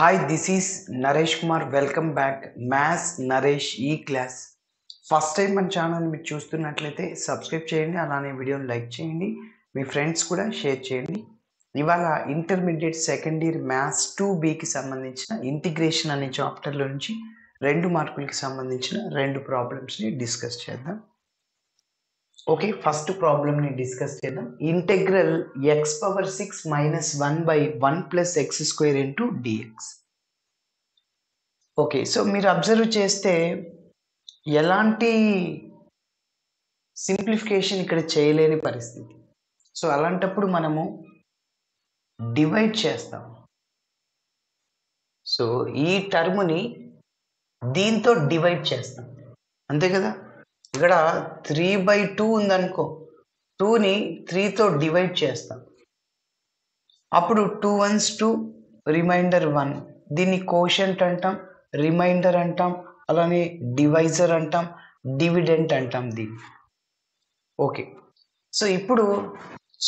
Hi, this is Naresh Kumar. Welcome back. Maths Naresh E-Class. First time మన channel మీరు చూస్తున్నట్లయితే subscribe చేయండి, అలానే వీడియోని లైక్ చేయండి, మీ ఫ్రెండ్స్ కూడా షేర్ చేయండి. ఇవాళ ఇంటర్మీడియట్ సెకండ్ ఇయర్ మ్యాథ్స్ 2Bకి సంబంధించిన ఇంటిగ్రేషన్ అనే చాప్టర్లో నుంచి 2 మార్కులకి సంబంధించిన 2 ప్రాబ్లమ్స్ని డిస్కస్ చేద్దాం. ఓకే, ఫస్ట్ ప్రాబ్లమ్ని డిస్కస్ చేద్దాం. Integral x⁻6 - 1/1 + x² into dx. Okay, so మీరు అబ్జర్వ్ చేస్తే ఎలాంటి సింప్లిఫికేషన్ ఇక్కడ చేయలేని పరిస్థితి. సో అలాంటప్పుడు మనము డివైడ్ చేస్తాం. సో ఈ టర్మ్ని దీంతో డివైడ్ చేస్తాం, అంతే కదా. ఇక్కడ 3/2 ఉందనుకో, 2ని 3తో డివైడ్ చేస్తాం. అప్పుడు 2 1s 2, రిమైండర్ 1. దీన్ని కోషంట్ అంటాం, రిమైండర్ అంటాం, అలానే డివైజర్ అంటాం, డివిడెంట్ అంటాం దీన్ని. ఓకే, సో ఇప్పుడు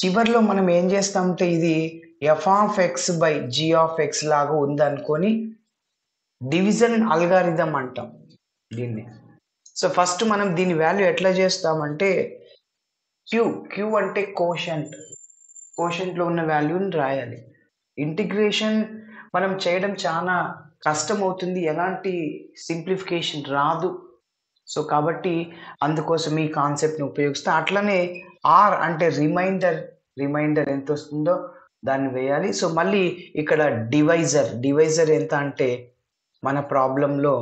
చివరిలో మనం ఏం చేస్తామంటే ఇది f(x/g) లాగా ఉందనుకొని డివిజన్ అల్గారిథం అంటాం దీన్ని. సో ఫస్ట్ మనం దీని వాల్యూ ఎట్లా చేస్తామంటే క్యూ అంటే కోషంట్లో ఉన్న వాల్యూని రాయాలి. ఇంటిగ్రేషన్ మనం చేయడం చాలా కష్టం అవుతుంది, ఎలాంటి సింప్లిఫికేషన్ రాదు. సో కాబట్టి అందుకోసం ఈ కాన్సెప్ట్ని ఉపయోగిస్తే, అట్లనే ఆర్ అంటే రిమైండర్ ఎంత వస్తుందో దాన్ని వేయాలి. సో మళ్ళీ ఇక్కడ డివైజర్ ఎంత అంటే మన ప్రాబ్లంలో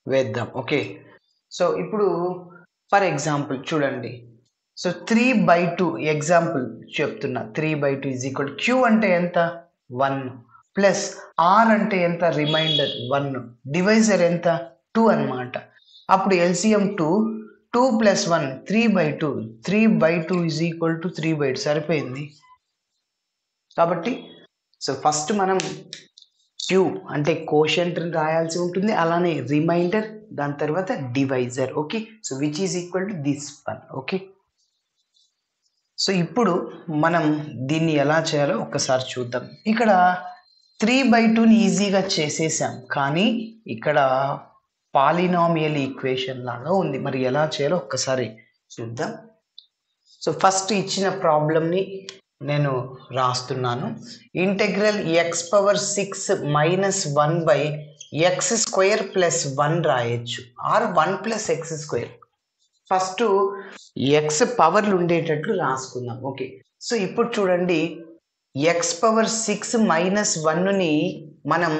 వేద్దాం. ఓకే, సో ఇప్పుడు ఫర్ ఎగ్జాంపుల్ చూడండి. సో 3/2 ఎగ్జాంపుల్ చెప్తున్నా. 3/2 = క్యూ అంటే ఎంత 1 ప్లస్ ఆర్ అంటే ఎంత రిమైండర్ 1, డివైజర్ ఎంత 2 అన్నమాట. అప్పుడు ఎల్సిఎం 2 + 1 3/2. 3/2 = 3/2 సరిపోయింది. కాబట్టి సో ఫస్ట్ మనం క్యూ అంటే కోషంట్ రాయాల్సి ఉంటుంది, అలానే రిమైండర్, దాని తర్వాత divisor. Okay, so which is equal to this one. Okay, so ఇప్పుడు మనం దీన్ని ఎలా చేయాలో ఒక్కసారి చూద్దాం. ఇక్కడ 3/2ని ఈజీగా చేసేసాం, కానీ ఇక్కడ పాలినామియల్ ఈక్వేషన్ లాగా ఉంది. మరి ఎలా చేయాలో ఒక్కసారి చూద్దాం. సో ఫస్ట్ ఇచ్చిన ప్రాబ్లంని నేను రాస్తున్నాను. ఇంటెగ్రల్ x⁻6 - 1/x² + 1 రాయొచ్చు, ఆర్ 1 + x². ఫస్ట్ ఎక్స్ పవర్లు ఉండేటట్లు రాసుకుందాం. ఓకే, సో ఇప్పుడు చూడండి, x⁻6 - 1ని మనం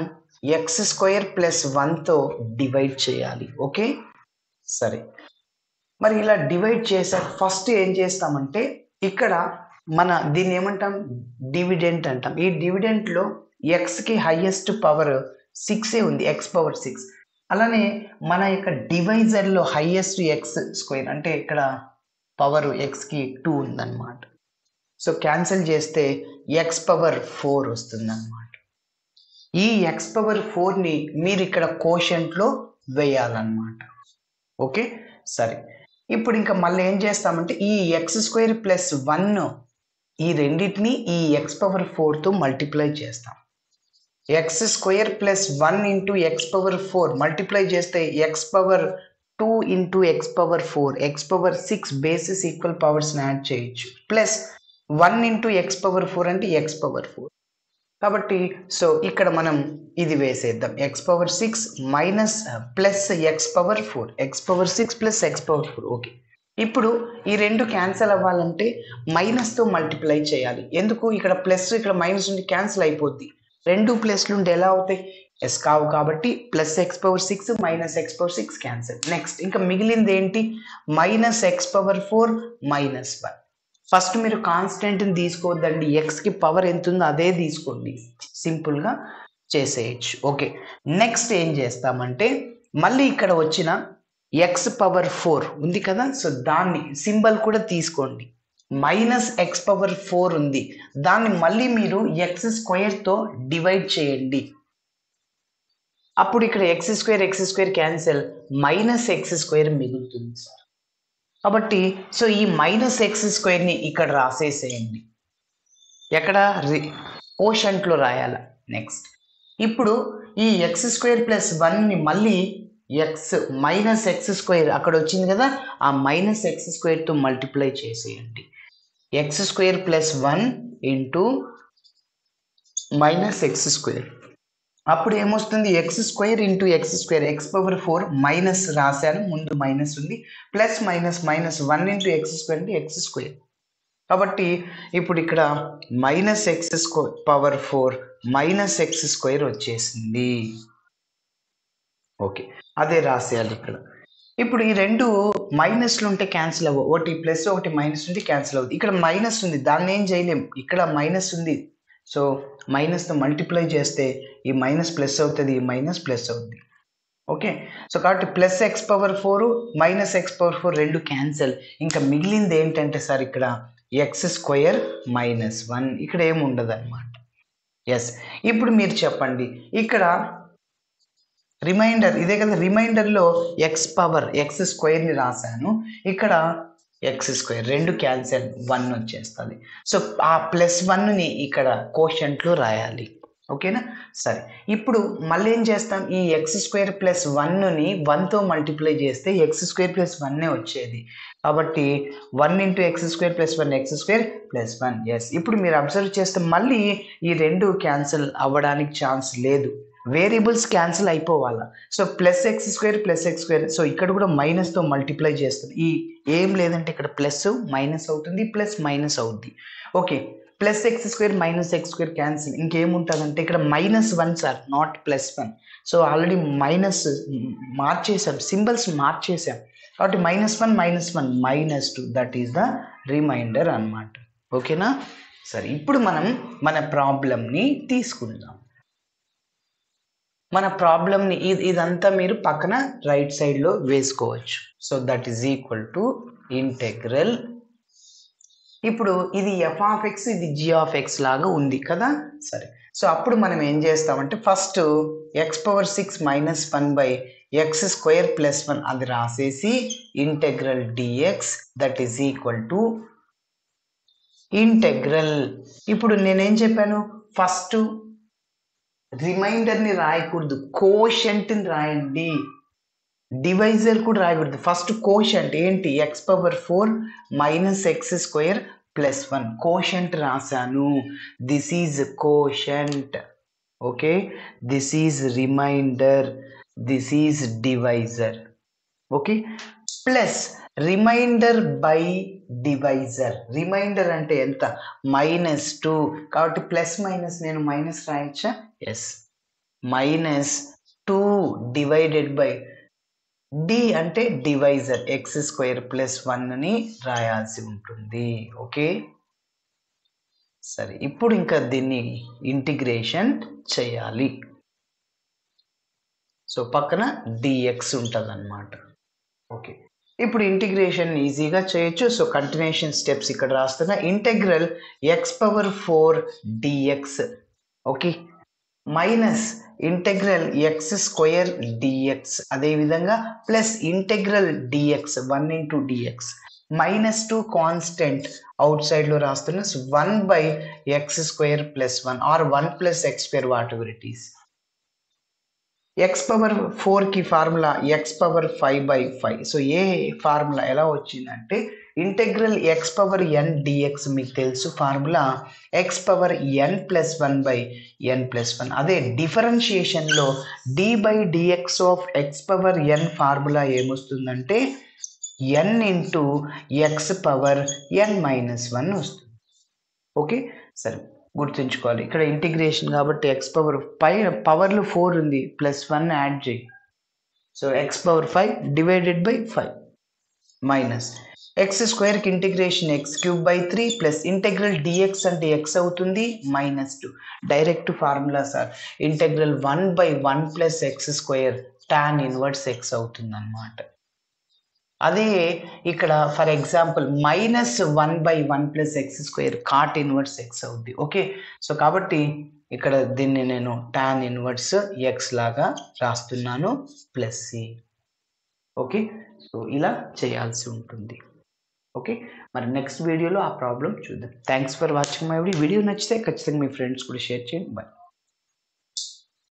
x² + 1తో డివైడ్ చేయాలి. ఓకే, సరే. మరి ఇలా డివైడ్ చేశాక ఫస్ట్ ఏం చేస్తామంటే ఇక్కడ మన దీన్ని ఏమంటాం, డివిడెంట్ అంటాం. ఈ డివిడెంట్లో ఎక్స్కి హైయెస్ట్ పవర్ 6 ఉంది, x⁻6. అలానే మన యొక్క డివైజర్లో హైయెస్ట్ x² అంటే ఇక్కడ పవర్ ఎక్స్కి 2 ఉందన్నమాట. సో క్యాన్సిల్ చేస్తే x⁴ వస్తుంది అన్నమాట. ఈ x⁴ని మీరు ఇక్కడ కోషంట్లో వేయాలన్నమాట. ఓకే, సరే. ఇప్పుడు ఇంకా మళ్ళీ ఏం చేస్తామంటే ఈ x² + 1 ఈ రెండింటిని ఈ x⁴తో మల్టిప్లై చేస్తాం. x² + 1 × x⁴ మల్టిప్లై చేస్తే x⁴2 × x⁴, x⁴6 bases equal పవర్స్ని యాడ్ చేయొచ్చు, ప్లస్ 1 × x⁴ అంటే x⁴. కాబట్టి సో ఇక్కడ మనం ఇది వేసేద్దాం, x⁴6 minus plus x⁴, x⁴6 + x⁴. Okay, ఇప్పుడు ఈ రెండు క్యాన్సిల్ అవ్వాలంటే మైనస్తో మల్టిప్లై చేయాలి. ఎందుకు, ఇక్కడ ప్లస్ ఇక్కడ మైనస్ ఉండి క్యాన్సిల్ అయిపోద్ది. 2 ప్లస్లు ఉంటే ఎలా అవుతాయి, ఎస్ కావు. కాబట్టి plus x⁴6 minus x⁴6 cancel. Next ఇంకా మిగిలింది ఏంటి, -x⁴ -1. ఫస్ట్ మీరు కాన్స్టెంట్ని తీసుకోవద్దండి, ఎక్స్కి పవర్ ఎంత ఉందో అదే తీసుకోండి, సింపుల్గా చేసేయచ్చు. ఓకే, నెక్స్ట్ ఏం చేస్తామంటే మళ్ళీ ఇక్కడ వచ్చిన x⁴ ఉంది కదా, సో దాన్ని సింబల్ కూడా తీసుకోండి. -x⁴ ఉంది, దాన్ని మళ్ళీ మీరు x² డివైడ్ చేయండి. అప్పుడు ఇక్కడ x² క్యాన్సిల్, -x² మిగులుతుంది సార్. కాబట్టి సో ఈ -x²ని ఇక్కడ రాసేసేయండి. ఎక్కడ కోషంట్లో రాయాల. నెక్స్ట్ ఇప్పుడు ఈ ఎక్స్ స్క్వేర్ ప్లస్ 1ని మళ్ళీ ఎక్స్ మైనస్ ఎక్స్ స్క్వేర్ అక్కడ వచ్చింది కదా, ఆ మైనస్ ఎక్స్ స్క్వేర్తో మల్టిప్లై చేసేయండి. X square plus 1 into minus x square, అప్పుడు ఏమొస్తుంది X square into x square, X power 4 minus రాశాను, ముందు మైనస్ ఉంది, plus minus minus 1 into x square అంటే ఎక్స్ స్క్వేర్. కాబట్టి ఇప్పుడు ఇక్కడ minus x square power 4 minus x square వచ్చేసింది. ఓకే, అదే రాసేయాలి ఇక్కడ. ఇప్పుడు ఈ రెండు మైనస్లు ఉంటే క్యాన్సిల్ అవ్వవు, ఒకటి ప్లస్ ఒకటి మైనస్ ఉంటే క్యాన్సిల్ అవుతుంది. ఇక్కడ మైనస్ ఉంది, దాన్ని ఏం చేయలేం, ఇక్కడ మైనస్ ఉంది, సో మైనస్తో మల్టిప్లై చేస్తే ఈ మైనస్ ప్లస్ అవుతుంది, ఈ మైనస్ ప్లస్ అవుతుంది. ఓకే, సో కాబట్టి plus X power 4 minus X power 4 రెండు క్యాన్సిల్. ఇంకా మిగిలింది ఏంటంటే సార్ ఇక్కడ ఎక్స్ స్క్వేర్ మైనస్ 1, ఇక్కడ ఏమి ఉండదు అనమాట. ఎస్, ఇప్పుడు మీరు చెప్పండి, ఇక్కడ రిమైండర్ ఇదే కదా, రిమైండర్లో ఎక్స్ పవర్ ఎక్స్ స్క్వేర్ని రాశాను, ఇక్కడ ఎక్స్ స్క్వేర్ రెండు క్యాన్సిల్, 1 వచ్చేస్తుంది. సో ఆ ప్లస్ 1ని ఇక్కడ కోషంట్లో రాయాలి. ఓకేనా, సరే. ఇప్పుడు మళ్ళీ ఏం చేస్తాం, ఈ ఎక్స్ స్క్వేర్ ప్లస్ 1ని 1తో మల్టిప్లై చేస్తే ఎక్స్ స్క్వేర్ ప్లస్ 1 వచ్చేది. కాబట్టి 1 into x square plus 1 x square plus 1. Yes, ఇప్పుడు మీరు అబ్జర్వ్ చేస్తే మళ్ళీ ఈ రెండు క్యాన్సిల్ అవ్వడానికి ఛాన్స్ లేదు, వేరియబుల్స్ క్యాన్సిల్ అయిపోవాలా. So plus x square plus x square, so ఇక్కడ కూడా మైనస్తో మల్టిప్లై చేస్తుంది. ఈ ఏం లేదంటే ఇక్కడ ప్లస్ మైనస్ అవుతుంది, ప్లస్ మైనస్ అవుద్ది. Okay, plus x square minus x square cancel, ఇంకేముంటుందంటే ఇక్కడ -1 sir, not +1. So already minus మార్చేసాం, సింబల్స్ మార్చేసాం, కాబట్టి -1 -1 -2, దట్ ఈస్ ద రిమైండర్ అన్నమాట. ఓకేనా, సరే. ఇప్పుడు మనం మన ప్రాబ్లంని తీసుకుందాం. మన ప్రాబ్లంని ఇదంతా మీరు పక్కన రైట్ సైడ్లో వేసుకోవచ్చు. So that is equal to integral, ఇప్పుడు ఇది ఎఫ్ ఆఫ్ ఎక్స్, ఇది జీ ఆఫ్ ఎక్స్ లాగా ఉంది కదా. సరే, సో అప్పుడు మనం ఏం చేస్తామంటే first x power 6 minus 1 by x square plus 1 అది రాసేసి integral dx that is equal to integral. ఇప్పుడు నేనేం చెప్పాను, ఫస్ట్ రిమైండర్ని రాయకూడదు, కోషంట్ని రాయండి, డివైజర్ కూడా రాయకూడదు. ఫస్ట్ కోషంట్ ఏంటి, x power 4 minus x square plus 1 quotient రాశాను, this is quotient. Okay, this is remainder, this is divisor. Okay, plus remainder by divisor, remainder అంటే ఎంత -2, కాబట్టి ప్లస్ మైనస్ నేను మైనస్ రాయచ్చా, ఎస్, -2 డివైడెడ్ బై డి అంటే divisor x square plus 1ని రాయాల్సి ఉంటుంది. ఓకే, సరే. ఇప్పుడు ఇంకా దీన్ని ఇంటిగ్రేషన్ చేయాలి, సో పక్కన డిఎక్స్ ఉంటుంది అన్నమాట. ఓకే, ఇప్పుడు ఇంటిగ్రేషన్ ఈజీగా చేయొచ్చు. సో కంటిన్యూషన్ స్టెప్స్ ఇక్కడ రాస్తున్నా, integral x power 4 d x, okay, minus integral x square d x, అదేవిధంగా plus integral d x 1 into d x, -2 constant out సైడ్లో రాస్తున్నా, 1 by x square plus 1 or 1 plus x square whatever it is. X power 4కి formula x power 5/5. So ఏ formula ఎలా వచ్చిందంటే integral x power n d x, మీకు తెలుసు formula x power n plus 1/n+1. అదే డిఫరెన్షియేషన్లో d by d x of x power n formula ఏమొస్తుందంటే n into x power n-1 వస్తుంది. ఓకే, సరే, గుర్తుంచుకోవాలి ఇక్కడ ఇంటిగ్రేషన్ కాబట్టి ఎక్స్ పవర్ పవర్లో 4 ఉంది, +1 యాడ్ చేయి, so x power 5 divided by 5 minus x స్క్వేర్కి integration x³ 3 plus integral dx అంటే ఎక్స్ అవుతుంది -2. Direct formula sir, integral 1/1 plus x square tan inverse x అవుతుంది అన్నమాట. అదే ఇక్కడ for example -1/1 plus x square cot inverse x అవుద్ది. Okay, so కాబట్టి ఇక్కడ దీన్ని నేను tan ఇన్వర్స్ ఎక్స్ లాగా రాస్తున్నాను ప్లస్ సి. ఓకే, సో ఇలా చేయాల్సి ఉంటుంది. ఓకే, మరి నెక్స్ట్ వీడియోలో ఆ ప్రాబ్లం చూద్దాం. Thanks for watching my video. Video నచ్చితే ఖచ్చితంగా మీ ఫ్రెండ్స్ కూడా షేర్ చేయండి. బాయ్.